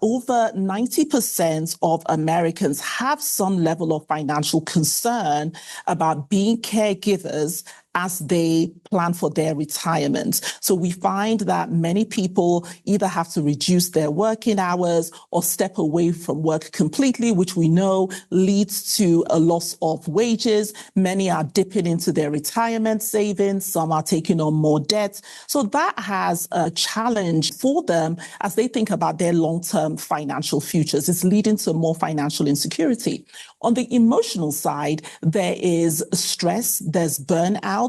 over 90% of Americans have some level of financial concern about being caregivers as they plan for their retirement. So we find that many people either have to reduce their working hours or step away from work completely, which we know leads to a loss of wages. Many are dipping into their retirement savings. Some are taking on more debt. So that has a challenge for them as they think about their long-term financial futures. It's leading to more financial insecurity. On the emotional side, there is stress, there's burnout.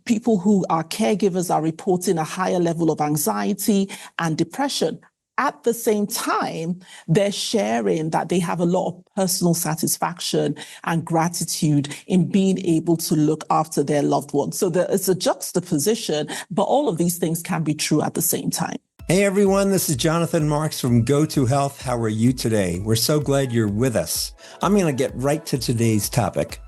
People who are caregivers are reporting a higher level of anxiety and depression. At the same time, they're sharing that they have a lot of personal satisfaction and gratitude in being able to look after their loved ones. So it's a juxtaposition, but all of these things can be true at the same time. Hey everyone, this is Jonathan Marks from Go2 Health. How are you today? We're so glad you're with us. I'm going to get right to today's topic.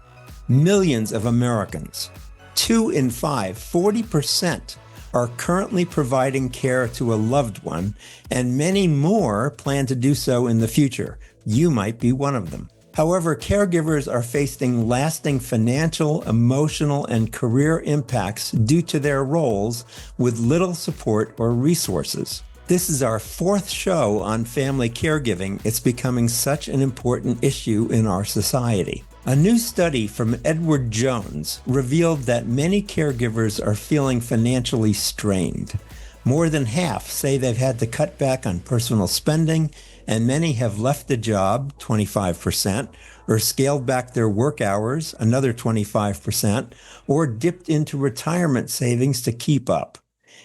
Millions of Americans, 2 in 5, 40%, are currently providing care to a loved one, and many more plan to do so in the future. You might be one of them. However, caregivers are facing lasting financial, emotional, and career impacts due to their roles with little support or resources. This is our 4th show on family caregiving. It's becoming such an important issue in our society. A new study from Edward Jones revealed that many caregivers are feeling financially strained. More than half say they've had to cut back on personal spending, and many have left the job, 25%, or scaled back their work hours, another 25%, or dipped into retirement savings to keep up.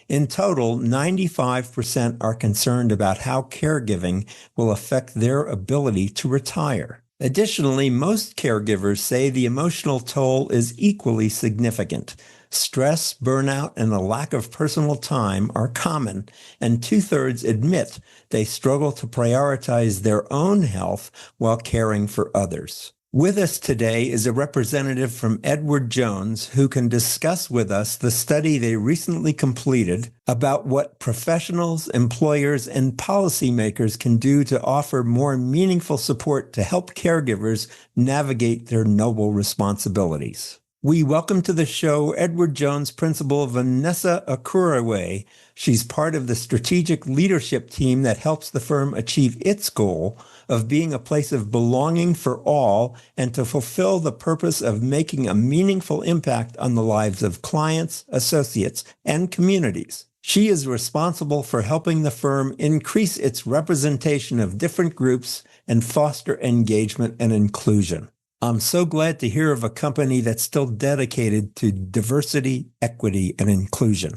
In total, 95% are concerned about how caregiving will affect their ability to retire. Additionally, most caregivers say the emotional toll is equally significant. Stress, burnout, and a lack of personal time are common, and 2/3 admit they struggle to prioritize their own health while caring for others. With us today is a representative from Edward Jones who can discuss with us the study they recently completed about what professionals, employers, and policymakers can do to offer more meaningful support to help caregivers navigate their noble responsibilities. We welcome to the show Edward Jones Principal Vanessa Akurewe. She's part of the strategic leadership team that helps the firm achieve its goal of being a place of belonging for all and to fulfill the purpose of making a meaningful impact on the lives of clients, associates, and communities. She is responsible for helping the firm increase its representation of different groups and foster engagement and inclusion. I'm so glad to hear of a company that's still dedicated to diversity, equity, and inclusion.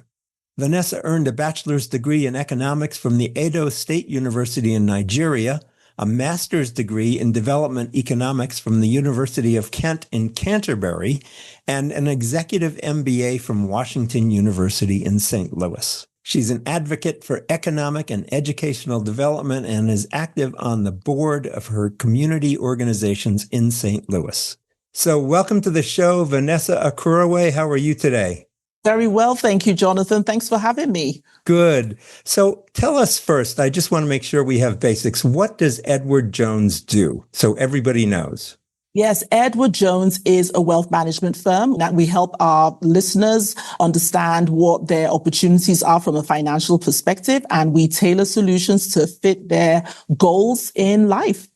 Vanessa earned a bachelor's degree in economics from the Edo State University in Nigeria, a master's degree in development economics from the University of Kent in Canterbury, and an executive MBA from Washington University in St. Louis. She's an advocate for economic and educational development and is active on the board of her community organizations in St. Louis. So welcome to the show, Vanessa Akurewe. How are you today? Very well, thank you, Jonathan. Thanks for having me. Good. So tell us first, I just want to make sure we have basics. What does Edward Jones do so everybody knows? Yes, Edward Jones is a wealth management firm that we help our listeners understand what their opportunities are from a financial perspective, and we tailor solutions to fit their goals in life.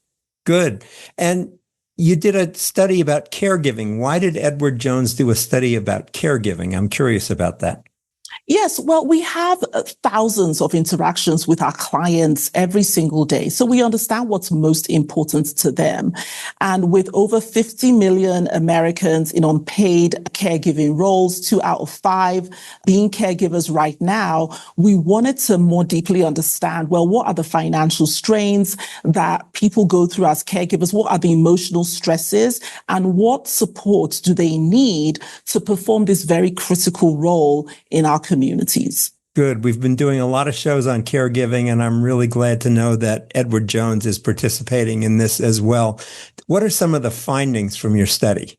Good. And you did a study about caregiving. Why did Edward Jones do a study about caregiving? I'm curious about that. Yes, well, we have thousands of interactions with our clients every single day. So we understand what's most important to them. And with over 50 million Americans in unpaid caregiving roles, 2 out of 5 being caregivers right now, we wanted to more deeply understand, well, what are the financial strains that people go through as caregivers? What are the emotional stresses? And what support do they need to perform this very critical role in our communities? Good. We've been doing a lot of shows on caregiving, and I'm really glad to know that Edward Jones is participating in this as well. What are some of the findings from your study?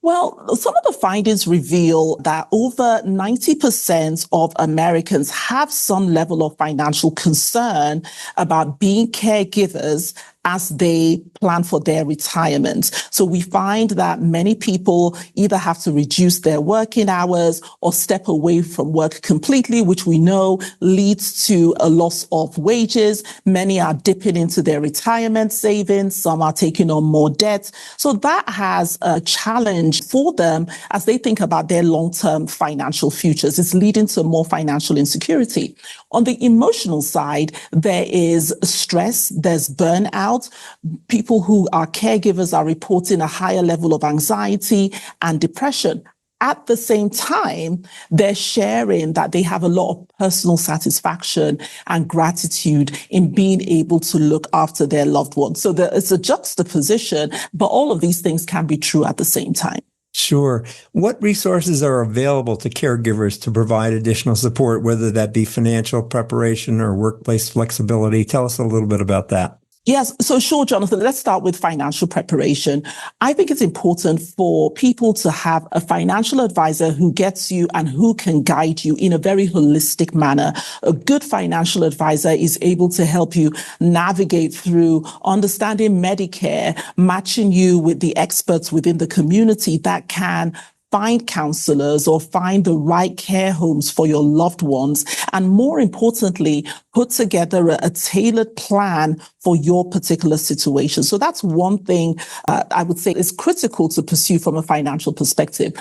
Well, some of the findings reveal that over 90% of Americans have some level of financial concern about being caregivers as they plan for their retirement. So we find that many people either have to reduce their working hours or step away from work completely, which we know leads to a loss of wages. Many are dipping into their retirement savings. Some are taking on more debt. So that has a challenge for them as they think about their long-term financial futures. It's leading to more financial insecurity. On the emotional side, there is stress, there's burnout. People who are caregivers are reporting a higher level of anxiety and depression. At the same time, they're sharing that they have a lot of personal satisfaction and gratitude in being able to look after their loved ones. So it's a juxtaposition, but all of these things can be true at the same time. Sure. What resources are available to caregivers to provide additional support, whether that be financial preparation or workplace flexibility? Tell us a little bit about that. Yes, so sure, Jonathan, let's start with financial preparation. I think it's important for people to have a financial advisor who gets you and who can guide you in a very holistic manner. A good financial advisor is able to help you navigate through understanding Medicare, matching you with the experts within the community that can find counselors or find the right care homes for your loved ones. And more importantly, put together a tailored plan for your particular situation. So that's one thing I would say is critical to pursue from a financial perspective.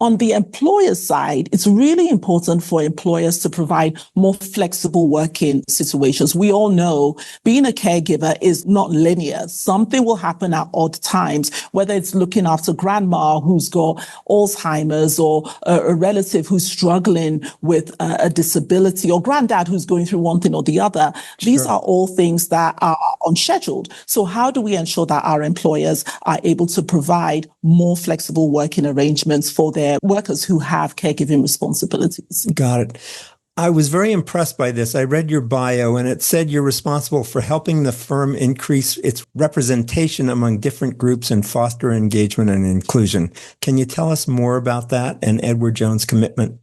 On the employer side, it's really important for employers to provide more flexible working situations. We all know being a caregiver is not linear. Something will happen at odd times, whether it's looking after grandma who's got Alzheimer's or a relative who's struggling with a disability or granddad who's going through one thing or the other. Sure. These are all things that are unscheduled. So how do we ensure that our employers are able to provide more flexible working arrangements for their workers who have caregiving responsibilities? Got it. I was very impressed by this. I read your bio and it said you're responsible for helping the firm increase its representation among different groups and foster engagement and inclusion. Can you tell us more about that and Edward Jones' commitment?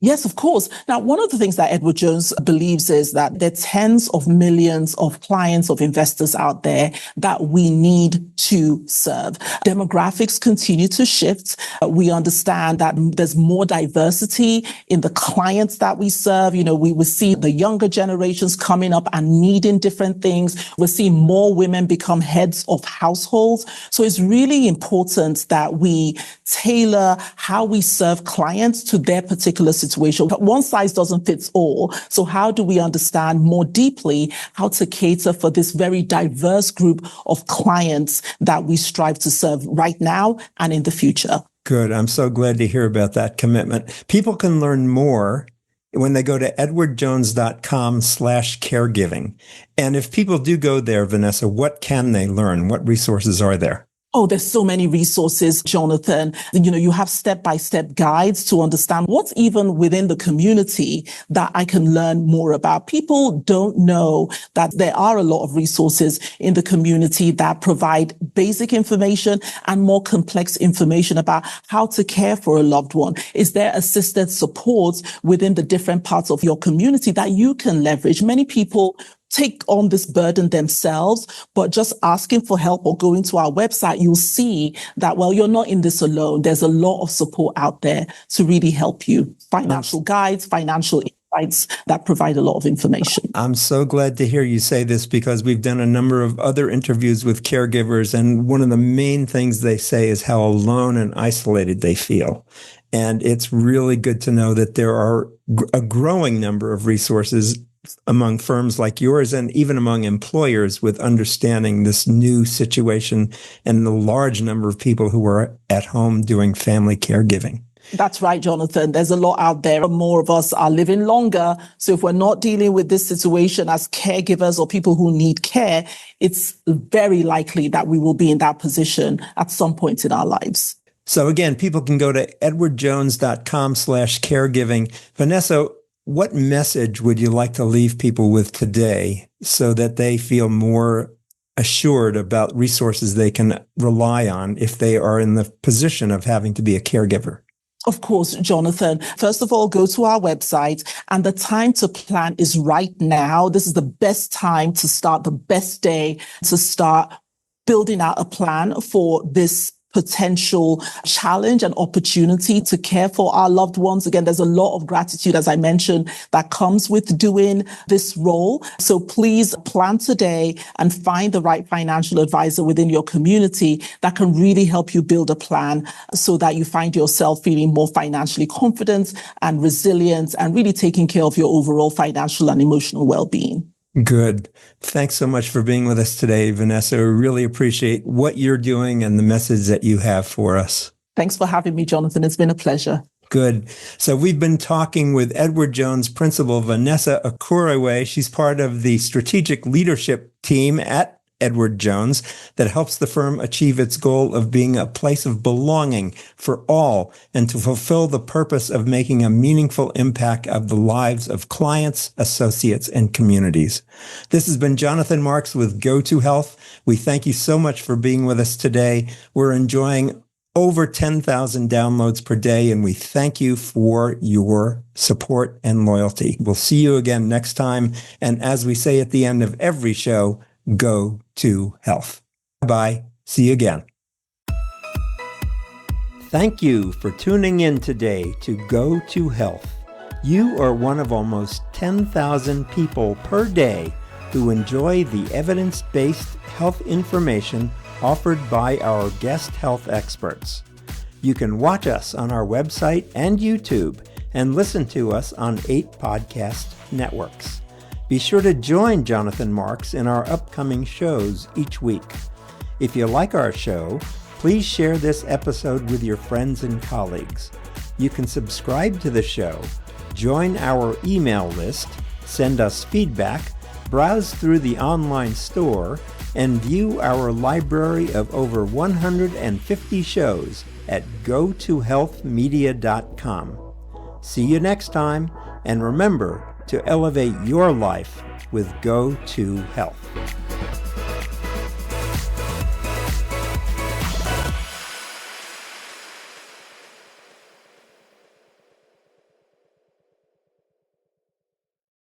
Yes, of course. Now, one of the things that Edward Jones believes is that there are tens of millions of clients, of investors out there that we need to serve. Demographics continue to shift. We understand that there's more diversity in the clients that we serve. You know, we will see the younger generations coming up and needing different things. We're seeing more women become heads of households. So it's really important that we tailor how we serve clients to their particular situation. One size doesn't fit all. So how do we understand more deeply how to cater for this very diverse group of clients that we strive to serve right now and in the future? Good. I'm so glad to hear about that commitment. People can learn more when they go to edwardjones.com/caregiving. And if people do go there, Vanessa, what can they learn? What resources are there? Oh, there's so many resources, Jonathan. You know, you have step-by-step guides to understand what's even within the community that I can learn more about. People don't know that there are a lot of resources in the community that provide basic information and more complex information about how to care for a loved one. Is there assisted support within the different parts of your community that you can leverage? Many people take on this burden themselves, but just asking for help or going to our website, you'll see that, well, you're not in this alone. There's a lot of support out there to really help you. Financial guides, financial insights that provide a lot of information. I'm so glad to hear you say this because we've done a number of other interviews with caregivers, and one of the main things they say is how alone and isolated they feel. And it's really good to know that there are a growing number of resources among firms like yours and even among employers with understanding this new situation and the large number of people who are at home doing family caregiving. That's right, Jonathan. There's a lot out there. More of us are living longer. So if we're not dealing with this situation as caregivers or people who need care, it's very likely that we will be in that position at some point in our lives. So again, people can go to edwardjones.com/caregiving. Vanessa, what message would you like to leave people with today so that they feel more assured about resources they can rely on if they are in the position of having to be a caregiver? Of course, Jonathan. First of all, go to our website, and the time to plan is right now. This is the best time to start, the best day to start building out a plan for this potential challenge and opportunity to care for our loved ones. Again, there's a lot of gratitude, as I mentioned, that comes with doing this role. So please plan today and find the right financial advisor within your community that can really help you build a plan so that you find yourself feeling more financially confident and resilient and really taking care of your overall financial and emotional well-being. Good. Thanks so much for being with us today, Vanessa. We really appreciate what you're doing and the message that you have for us. Thanks for having me, Jonathan. It's been a pleasure. Good. So we've been talking with Edward Jones principal Vanessa Akurewe. She's part of the strategic leadership team at Edward Jones that helps the firm achieve its goal of being a place of belonging for all and to fulfill the purpose of making a meaningful impact of the lives of clients, associates, and communities. This has been Jonathan Marks with Go to Health. We thank you so much for being with us today. We're enjoying over 10,000 downloads per day, and we thank you for your support and loyalty. We'll see you again next time. And as we say at the end of every show, Go to Health. Bye. See you again. Thank you for tuning in today to Go to Health. You are one of almost 10,000 people per day who enjoy the evidence-based health information offered by our guest health experts. You can watch us on our website and YouTube and listen to us on 8 podcast networks. Be sure to join Jonathan Marks in our upcoming shows each week. If you like our show, please share this episode with your friends and colleagues. You can subscribe to the show, join our email list, send us feedback, browse through the online store, and view our library of over 150 shows at gotohealthmedia.com. See you next time, and remember to elevate your life with Go to Health.